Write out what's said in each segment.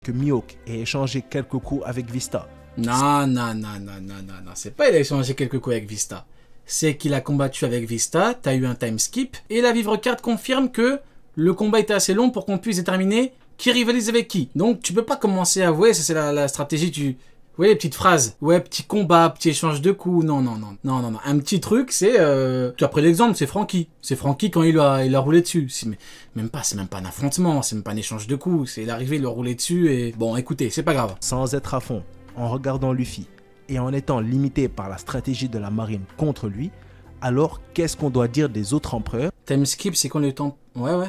que Mihawk ait échangé quelques coups avec Vista. Non, c'est pas il a échangé quelques coups avec Vista. C'est qu'il a combattu avec Vista, t'as eu un time skip, et la vivre carte confirme que le combat était assez long pour qu'on puisse déterminer qui rivalise avec qui. Donc tu peux pas commencer à voir, ça c'est la stratégie, vous voyez les petites phrases, ouais, petit combat, petit échange de coups, non. Un petit truc, c'est, tu as pris l'exemple, c'est Franky. C'est Franky quand il a roulé dessus. C'est même pas un affrontement, c'est même pas un échange de coups, c'est l'arrivée, il a roulé dessus et bon, écoutez, c'est pas grave. Sans être à fond, en regardant Luffy, et en étant limité par la stratégie de la marine contre lui, alors qu'est-ce qu'on doit dire des autres empereurs? Time skip, c'est quand le temps... Ouais.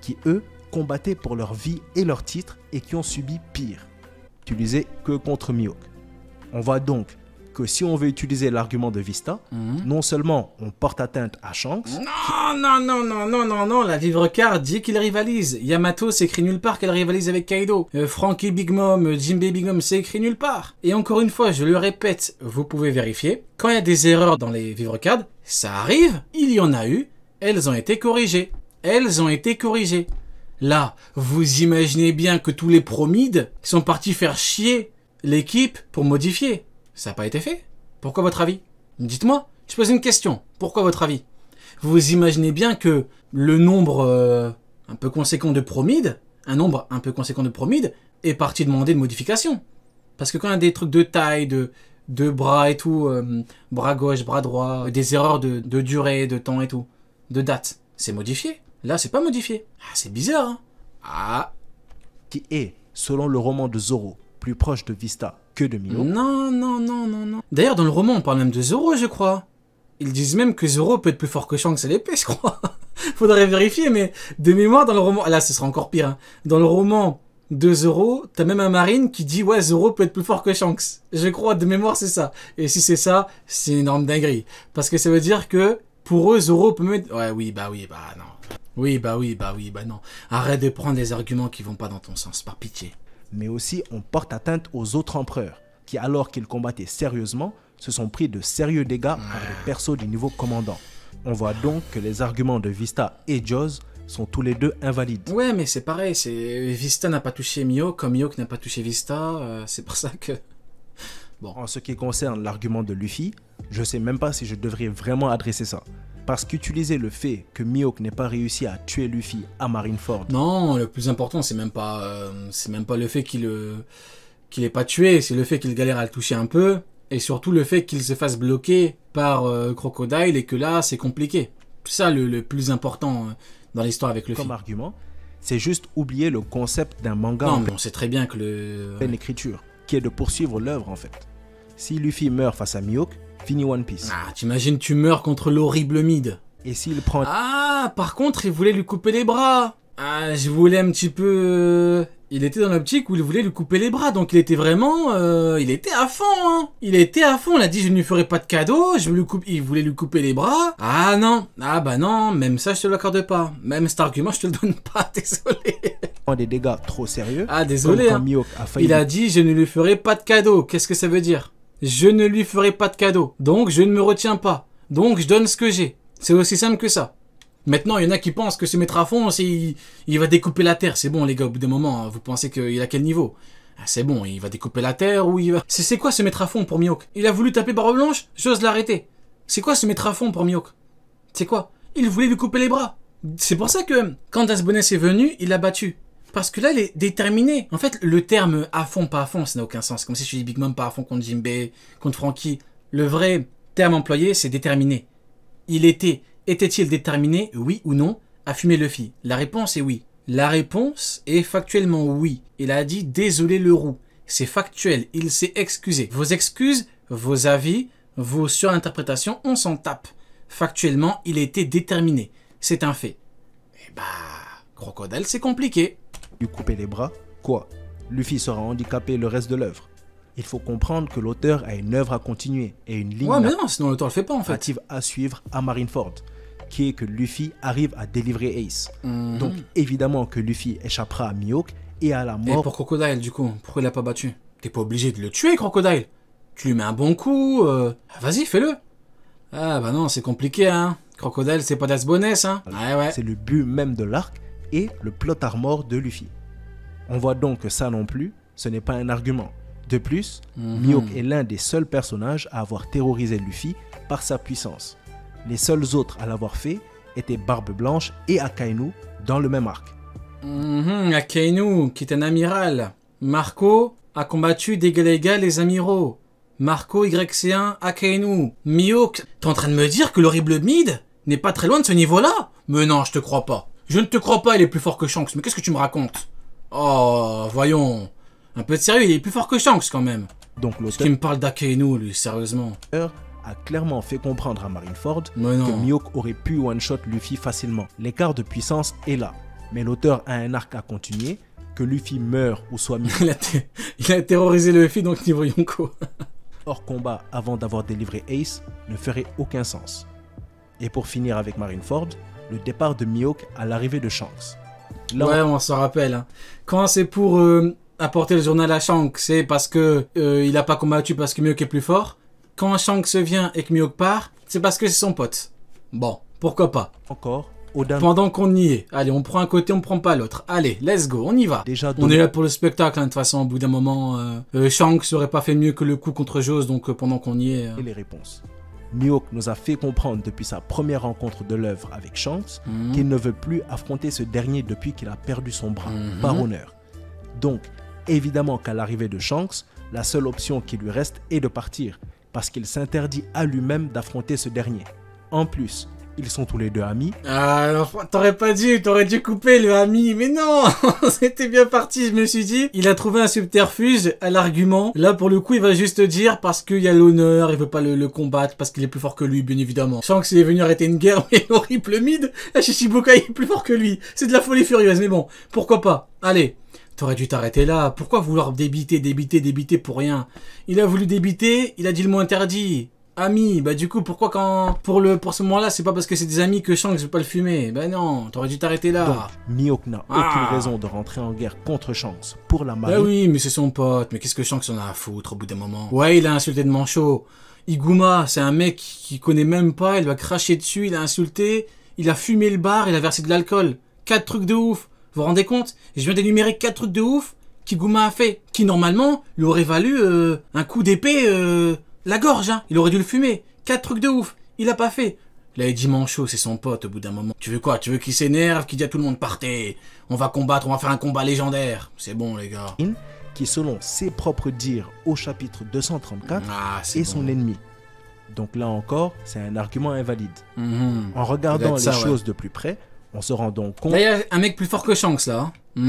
Qui, eux, combattaient pour leur vie et leur titre et qui ont subi pire. Utilisé que contre Mihawk. On voit donc que si on veut utiliser l'argument de Vista, non seulement on porte atteinte à Shanks... Non, la vivre carte dit qu'il rivalise. Yamato, c'est écrit nulle part qu'elle rivalise avec Kaido. Franky Big Mom, Jinbei Big Mom, c'est écrit nulle part. Et encore une fois, je le répète, vous pouvez vérifier. Quand il y a des erreurs dans les vivre cartes, ça arrive, il y en a eu, elles ont été corrigées. Là, vous imaginez bien que tous les promides sont partis faire chier l'équipe pour modifier. Ça n'a pas été fait. Pourquoi votre avis? Dites-moi, je pose une question. Pourquoi votre avis? Vous imaginez bien que le nombre un peu conséquent de promides, est parti demander une modification. Parce que quand il y a des trucs de taille, de bras et tout, bras gauche, bras droit, des erreurs de durée, de temps et tout, de date, c'est modifié. Là, c'est pas modifié. Ah, c'est bizarre, hein? Qui est, selon le roman de Zoro, plus proche de Vista que de Mihawk. Non. D'ailleurs, dans le roman, on parle même de Zoro, je crois. Ils disent même que Zoro peut être plus fort que Shanks à l'épée, je crois. Faudrait vérifier, mais de mémoire, dans le roman... Là, ce sera encore pire. Hein. Dans le roman de Zoro, t'as même un marine qui dit « Ouais, Zoro peut être plus fort que Shanks ». Je crois, de mémoire, c'est ça. Et si c'est ça, c'est une énorme dinguerie. Parce que ça veut dire que, pour eux, Zoro peut même... Ouais, non. Oui, non. Arrête de prendre des arguments qui vont pas dans ton sens, par pitié. Mais aussi, on porte atteinte aux autres empereurs, qui, alors qu'ils combattaient sérieusement, se sont pris de sérieux dégâts par les persos du niveau commandant. On voit donc que les arguments de Vista et Jaws sont tous les deux invalides. Ouais, mais c'est pareil, Vista n'a pas touché Mihawk, comme Mihawk n'a pas touché Vista, c'est pour ça que... Bon. En ce qui concerne l'argument de Luffy, je sais même pas si je devrais vraiment adresser ça. Parce qu'utiliser le fait que Mihawk n'ait pas réussi à tuer Luffy à Marineford... Non, le plus important, c'est même pas le fait qu'il l'ait pas tué, c'est le fait qu'il galère à le toucher un peu, et surtout le fait qu'il se fasse bloquer par Crocodile, et que là, c'est compliqué. C'est ça le plus important dans l'histoire avec Luffy. Comme argument, c'est juste oublier le concept d'un manga non, mais on sait très bien que pleine écriture, qui est de poursuivre l'œuvre en fait. Si Luffy meurt face à Mihawk, fini One Piece. Ah, t'imagines, tu meurs contre l'horrible Mid. Et s'il prend... Ah, par contre, il voulait lui couper les bras. Ah, je voulais un petit peu... Il était dans l'optique où il voulait lui couper les bras, donc il était vraiment... il était à fond, hein. Il a dit, je ne lui ferai pas de cadeau, il voulait lui couper les bras. Ah non, même ça, je te l'accorde pas. Même cet argument, je te le donne pas, désolé. Des dégâts trop sérieux. Ah, désolé, hein. Il a dit, je ne lui ferai pas de cadeau. Qu'est-ce que ça veut dire? Je ne lui ferai pas de cadeau. Donc, je ne me retiens pas. Donc, je donne ce que j'ai. C'est aussi simple que ça. Maintenant, il y en a qui pensent que se mettre à fond, il va découper la terre. C'est bon, les gars, au bout d'un moment, vous pensez qu'il a quel niveau? Ah, c'est bon, il va découper la terre ou il va... C'est quoi se mettre à fond pour Mihawk? Il a voulu taper Barbe Blanche, j'ose l'arrêter. C'est quoi se mettre à fond pour Mihawk? C'est quoi? Il voulait lui couper les bras. C'est pour ça que, quand Asbones est venu, il l'a battu. Parce que là, il est déterminé. En fait, le terme à fond, pas à fond, ça n'a aucun sens. Comme si je dis Big Mom pas à fond contre Jinbei, contre Franky. Le vrai terme employé, c'est déterminé. Était-il déterminé, oui ou non, à fumer Luffy? La réponse est oui. La réponse est factuellement oui. Il a dit désolé le roux. C'est factuel, il s'est excusé. Vos excuses, vos avis, vos surinterprétations, on s'en tape. Factuellement, il était déterminé. C'est un fait. Eh Crocodile, c'est compliqué. Lui couper les bras, quoi? Luffy sera handicapé le reste de l'œuvre. Il faut comprendre que l'auteur a une œuvre à continuer et une ligne mais non, sinon l'auteur le fait pas en fait. À suivre à Marineford, qui est que Luffy arrive à délivrer Ace. Donc évidemment que Luffy échappera à Mihawk et à la mort. Et pour Crocodile du coup, pourquoi il l'a pas battu? T'es pas obligé de le tuer, Crocodile. Tu lui mets un bon coup, vas-y, fais-le. Ah non, c'est compliqué, hein. Crocodile, c'est pas d'Asbones, hein. Ouais. C'est le but même de l'arc et le plot armor de Luffy. On voit donc que ça non plus, ce n'est pas un argument. De plus, Mihawk est l'un des seuls personnages à avoir terrorisé Luffy par sa puissance. Les seuls autres à l'avoir fait étaient Barbe Blanche et Akainu dans le même arc. Akainu, qui est un amiral. Marco a combattu d'égal à égal les amiraux. Marco YC1, Akainu. Mihawk, t'es en train de me dire que l'horrible Mid n'est pas très loin de ce niveau-là? Mais non, je te crois pas. Je ne te crois pas, il est plus fort que Shanks. Mais qu'est-ce que tu me racontes? Oh, voyons. Un peu de sérieux, il est plus fort que Shanks quand même. Donc Parce qu'il me parle d'Akainu, lui, sérieusement. A clairement fait comprendre à Marineford que non. Mihawk aurait pu one-shot Luffy facilement. L'écart de puissance est là. Mais l'auteur a un arc à continuer, que Luffy meure ou soit mis il a terrorisé Luffy, donc niveau Yonko. hors combat avant d'avoir délivré Ace ne ferait aucun sens. Et pour finir avec Marineford, le départ de Mihawk à l'arrivée de Shanks. Là, ouais, on s'en rappelle. Hein. Quand c'est pour apporter le journal à Shanks, c'est parce que il a pas combattu parce que Mihawk est plus fort. Quand Shanks vient et que Mihawk part, c'est parce que c'est son pote. Bon, pourquoi pas. Encore, Oda... Pendant qu'on y est. Allez, on prend un côté, on prend pas l'autre. Allez, let's go, on y va. Déjà on est là pour le spectacle, hein, de toute façon, au bout d'un moment. Shanks n'aurait pas fait mieux que le coup contre Jaws, donc pendant qu'on y est... Et les réponses. Mihawk nous a fait comprendre depuis sa première rencontre de l'œuvre avec Shanks qu'il ne veut plus affronter ce dernier depuis qu'il a perdu son bras, par honneur. Donc, évidemment qu'à l'arrivée de Shanks, la seule option qui lui reste est de partir, parce qu'il s'interdit à lui-même d'affronter ce dernier. En plus, ils sont tous les deux amis. Ah, t'aurais pas dû, t'aurais dû couper le ami, mais non. C'était bien parti, je me suis dit. Il a trouvé un subterfuge à l'argument. Là, pour le coup, il va juste dire parce qu'il y a l'honneur, il veut pas le combattre, parce qu'il est plus fort que lui, bien évidemment. Shanks, il est venu arrêter une guerre, mais l'horrible Mid, la Shichibukai est plus fort que lui. C'est de la folie furieuse, mais bon, pourquoi pas. Allez. T'aurais dû t'arrêter là. Pourquoi vouloir débiter pour rien? Il a voulu débiter, il a dit le mot interdit. Amis, bah du coup, pourquoi quand... Pour ce moment-là, c'est pas parce que c'est des amis que Shanks veut pas le fumer. Bah non, t'aurais dû t'arrêter là. Donc, Mihawk n'a aucune raison de rentrer en guerre contre Shanks pour la marine. Bah oui, mais c'est son pote. Mais qu'est-ce que Shanks en a à foutre au bout d'un moment? Ouais, il a insulté de manchot. Iguma, c'est un mec qui connaît même pas, il va cracher dessus, il a insulté, il a fumé le bar, il a versé de l'alcool. 4 trucs de ouf. Vous vous rendez compte? Je viens d'énumérer 4 trucs de ouf qu'Iguma a fait. Qui normalement lui aurait valu un coup d'épée... La gorge, hein. Il aurait dû le fumer. 4 trucs de ouf. Il a pas fait. Là, il dit manchot, c'est son pote au bout d'un moment. Tu veux quoi? Tu veux qu'il s'énerve, qu'il dise à tout le monde partez. On va combattre, on va faire un combat légendaire. C'est bon, les gars. Qui, selon ses propres dires au chapitre 234, est son ennemi. Donc là encore, c'est un argument invalide. En regardant les choses de plus près, on se rend donc compte... Là, il y a un mec plus fort que Shanks, là. À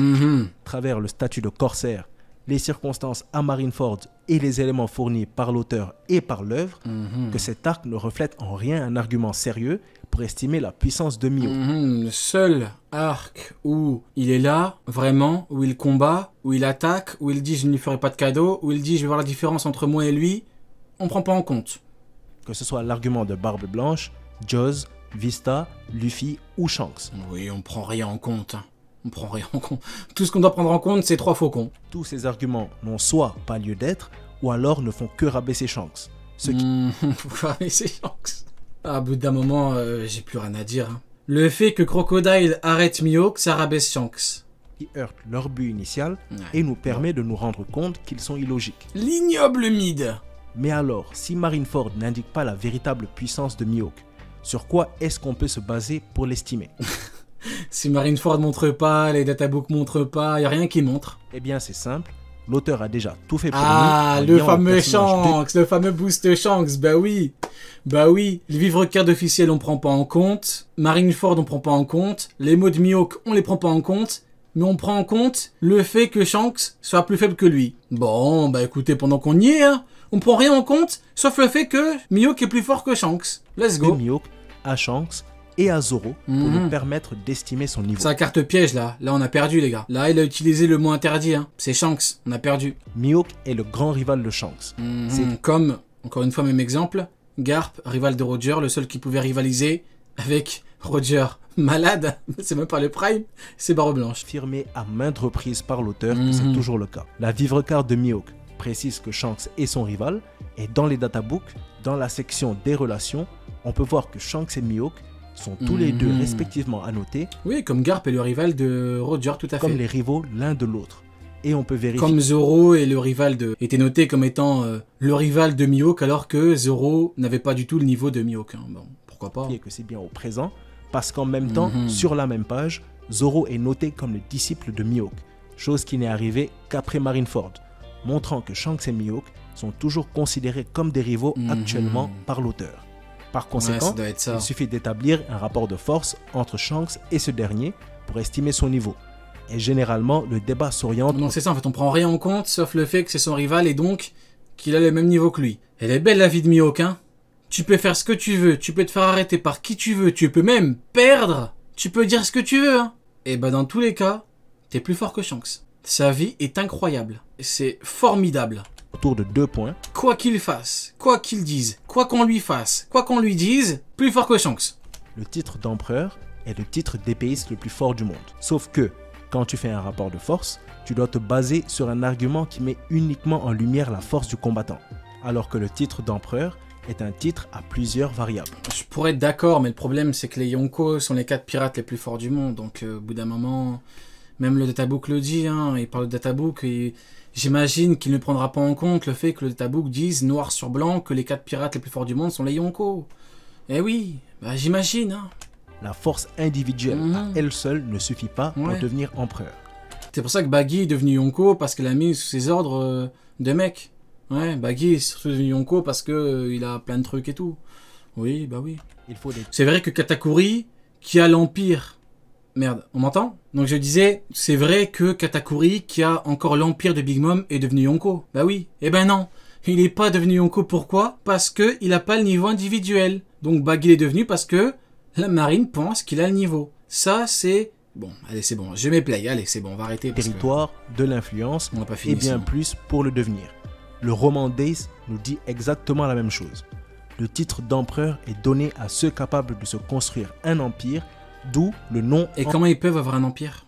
travers le statut de corsaire, les circonstances à Marineford et les éléments fournis par l'auteur et par l'œuvre, que cet arc ne reflète en rien un argument sérieux pour estimer la puissance de Mihawk. Le seul arc où il est là, vraiment, où il combat, où il attaque, où il dit je ne lui ferai pas de cadeau, où il dit je vais voir la différence entre moi et lui, on prend pas en compte. Que ce soit l'argument de Barbe Blanche, Jaws, Vista, Luffy ou Shanks. Oui, on prend rien en compte. On prend rien en compte. Tout ce qu'on doit prendre en compte, c'est 3 faucons. Tous ces arguments n'ont soit pas lieu d'être, ou alors ne font que rabaisser Shanks. Ce qui... rabaisser Shanks. À bout d'un moment, j'ai plus rien à dire. Hein. Le fait que Crocodile arrête Mihawk, ça rabaisse Shanks. Qui heurte leur but initial et nous permet de nous rendre compte qu'ils sont illogiques. L'ignoble Mid. Mais alors, si Marineford n'indique pas la véritable puissance de Mihawk, sur quoi est-ce qu'on peut se baser pour l'estimer? Si Marineford montre pas, les databooks montrent pas, y a rien qui montre. Eh bien c'est simple, l'auteur a déjà tout fait pour nous. Ah, le fameux Shanks, le fameux boost Shanks, bah oui. Bah oui, le vivre carte officiel on prend pas en compte, Marineford on prend pas en compte, les mots de Mihawk on les prend pas en compte, mais on prend en compte le fait que Shanks soit plus faible que lui. Bon, bah écoutez, pendant qu'on y est, hein, on prend rien en compte, sauf le fait que Mihawk est plus fort que Shanks. Let's go. Mihawk à Shanks et à Zoro pour nous permettre d'estimer son niveau. C'est la carte piège là. Là on a perdu les gars. Là il a utilisé le mot interdit. Hein. C'est Shanks. On a perdu. Mihawk est le grand rival de Shanks. C'est comme, encore une fois même exemple, Garp, rival de Roger, le seul qui pouvait rivaliser avec Roger. Malade, c'est même pas le prime, c'est Barbe Blanche. Affirmé à maintes reprises par l'auteur que c'est toujours le cas. La vivre carte de Mihawk précise que Shanks est son rival et dans les databooks, dans la section des relations, on peut voir que Shanks et Mihawk sont tous les deux respectivement annotés. Oui, comme Garp est le rival de Roger, tout à fait. Comme les rivaux l'un de l'autre. Et on peut vérifier. Comme Zoro et le rival était noté comme étant le rival de Mihawk, alors que Zoro n'avait pas du tout le niveau de Mihawk. Hein. Bon, pourquoi pas. Et que c'est bien au présent, parce qu'en même temps, sur la même page, Zoro est noté comme le disciple de Mihawk, chose qui n'est arrivée qu'après Marineford, montrant que Shanks et Mihawk sont toujours considérés comme des rivaux actuellement par l'auteur. Par conséquent, il suffit d'établir un rapport de force entre Shanks et ce dernier pour estimer son niveau. Et généralement, le débat s'oriente... Donc c'est ça, en fait, on prend rien en compte, sauf le fait que c'est son rival et donc qu'il a le même niveau que lui. Elle est belle la vie de Mihawk, hein. Tu peux faire ce que tu veux, tu peux te faire arrêter par qui tu veux, tu peux même perdre, tu peux dire ce que tu veux, hein. Et bah dans tous les cas, t'es plus fort que Shanks. Sa vie est incroyable, c'est formidable. Autour de 2 points. Quoi qu'il fasse, quoi qu'il dise, quoi qu'on lui fasse, quoi qu'on lui dise, plus fort que Shanks. Le titre d'empereur est le titre d'épéiste le plus fort du monde. Sauf que, quand tu fais un rapport de force, tu dois te baser sur un argument qui met uniquement en lumière la force du combattant. Alors que le titre d'empereur est un titre à plusieurs variables. Je pourrais être d'accord, mais le problème c'est que les Yonko sont les 4 pirates les plus forts du monde. Donc au bout d'un moment, même le databook le dit, hein, il parle de databook et... J'imagine qu'il ne prendra pas en compte le fait que le databook dise noir sur blanc que les 4 pirates les plus forts du monde sont les Yonko. Eh oui, bah j'imagine. Hein. La force individuelle à elle seule ne suffit pas pour devenir empereur. C'est pour ça que Baggy est devenu Yonko parce qu'elle a mis sous ses ordres de mecs. Ouais, Baggy est surtout devenu Yonko parce que il a plein de trucs et tout. Oui, bah oui. C'est vrai que Katakuri, qui a l'Empire... Merde, on m'entend? Donc je disais, c'est vrai que Katakuri, qui a encore l'empire de Big Mom, est devenu Yonko. Bah oui. Eh ben non. Il n'est pas devenu Yonko, pourquoi? Parce que il n'a pas le niveau individuel. Donc Baggy est devenu parce que la marine pense qu'il a le niveau. Ça, c'est... Bon, allez, c'est bon. Je m'éplay. Allez, c'est bon, on va arrêter. Territoire, de l'influence, et bien plus pour le devenir. Le roman Days nous dit exactement la même chose. Le titre d'empereur est donné à ceux capables de se construire un empire. D'où le nom... Et comment ils peuvent avoir un empire?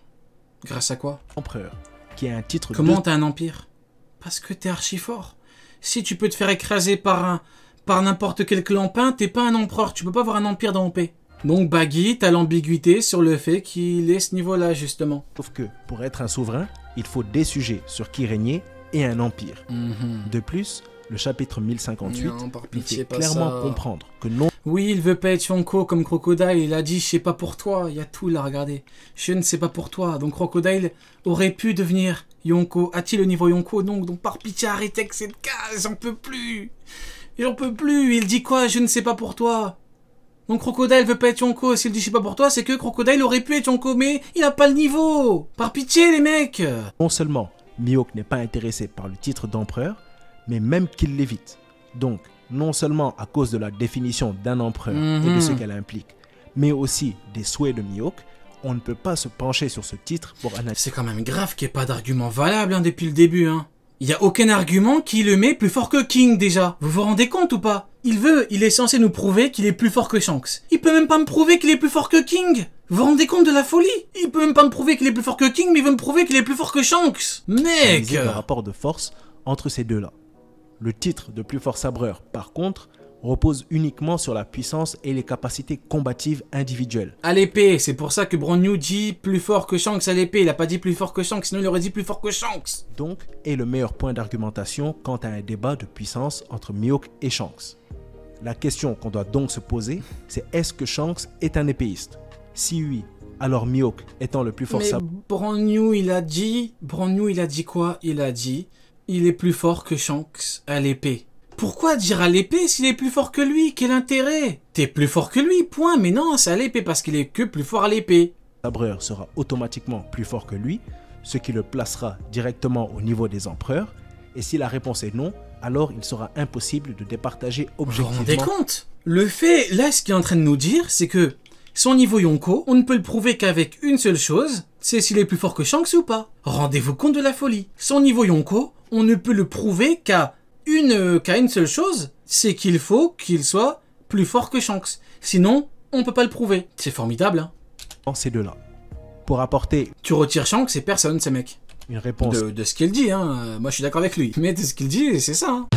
Grâce à quoi? Empereur, qui est un titre... Comment t'as un empire? Parce que t'es archi fort. Si tu peux te faire écraser par n'importe quel clampin, t'es pas un empereur, tu peux pas avoir un empire dans OP. Donc Baggy, t'as l'ambiguïté sur le fait qu'il est ce niveau-là, justement. Sauf que, pour être un souverain, il faut des sujets sur qui régner et un empire. De plus, le chapitre 1058 nous fait clairement comprendre que non... Oui, il veut pas être Yonko comme Crocodile, il a dit « je sais pas pour toi », il y a tout là, regardez. « Je ne sais pas pour toi », donc Crocodile aurait pu devenir Yonko. A-t-il le niveau Yonko? Non, donc par pitié, arrêtez avec cette case, j'en peux plus. J'en peux plus, il dit quoi? « Je ne sais pas pour toi ». Donc Crocodile veut pas être Yonko, s'il dit « je sais pas pour toi », c'est que Crocodile aurait pu être Yonko, mais il a pas le niveau. Par pitié, les mecs. Non seulement Mihawk n'est pas intéressé par le titre d'empereur, mais même qu'il l'évite. Donc, non seulement à cause de la définition d'un empereur et de ce qu'elle implique, mais aussi des souhaits de Mihawk, on ne peut pas se pencher sur ce titre pour analyser. C'est quand même grave qu'il n'y ait pas d'argument valable hein, depuis le début. Hein. Il n'y a aucun argument qui le met plus fort que King déjà. Vous vous rendez compte ou pas? Il est censé nous prouver qu'il est plus fort que Shanks. Il peut même pas me prouver qu'il est plus fort que King. Vous vous rendez compte de la folie? Il peut même pas me prouver qu'il est plus fort que King, mais il veut me prouver qu'il est plus fort que Shanks. Mec! Le rapport de force entre ces deux-là. Le titre de plus fort sabreur, par contre, repose uniquement sur la puissance et les capacités combatives individuelles. À l'épée, c'est pour ça que Brand New dit plus fort que Shanks à l'épée. Il a pas dit plus fort que Shanks, sinon il aurait dit plus fort que Shanks. Donc, est le meilleur point d'argumentation quant à un débat de puissance entre Mihawk et Shanks. La question qu'on doit donc se poser, c'est est-ce que Shanks est un épéiste? Si oui, alors Mihawk étant le plus fort sabreur... Mais Brand New, il a dit quoi? Il a dit... Il est plus fort que Shanks à l'épée. Pourquoi dire à l'épée s'il est plus fort que lui? Quel intérêt? T'es plus fort que lui, point. Mais non, c'est à l'épée parce qu'il est que plus fort à l'épée. Le sabreur sera automatiquement plus fort que lui, ce qui le placera directement au niveau des empereurs. Et si la réponse est non, alors il sera impossible de départager objectivement... Vous vous rendez compte? Le fait, là, ce qu'il est en train de nous dire, c'est que son niveau Yonko, on ne peut le prouver qu'avec une seule chose, c'est s'il est plus fort que Shanks ou pas. Rendez-vous compte de la folie. Son niveau Yonko, on ne peut le prouver qu'à une seule chose, c'est qu'il faut qu'il soit plus fort que Shanks. Sinon, on peut pas le prouver. C'est formidable, hein. Dans ces deux-là. Pour apporter... Tu retires Shanks, c'est personne, ces mecs. Une réponse... De ce qu'il dit, hein. Moi, je suis d'accord avec lui. Mais de ce qu'il dit, c'est ça, hein.